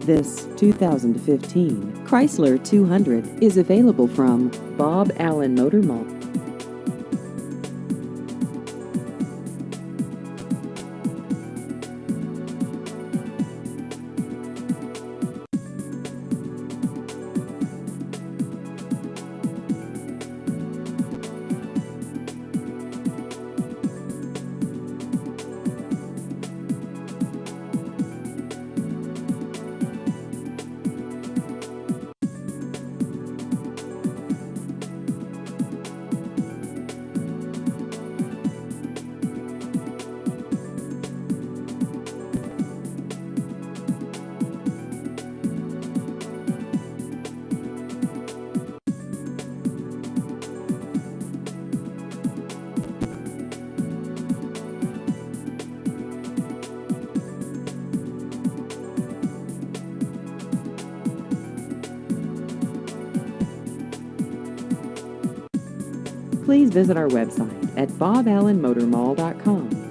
This 2015 Chrysler 200 is available from Bob Allen Motor Mall. Please visit our website at boballenmotormall.com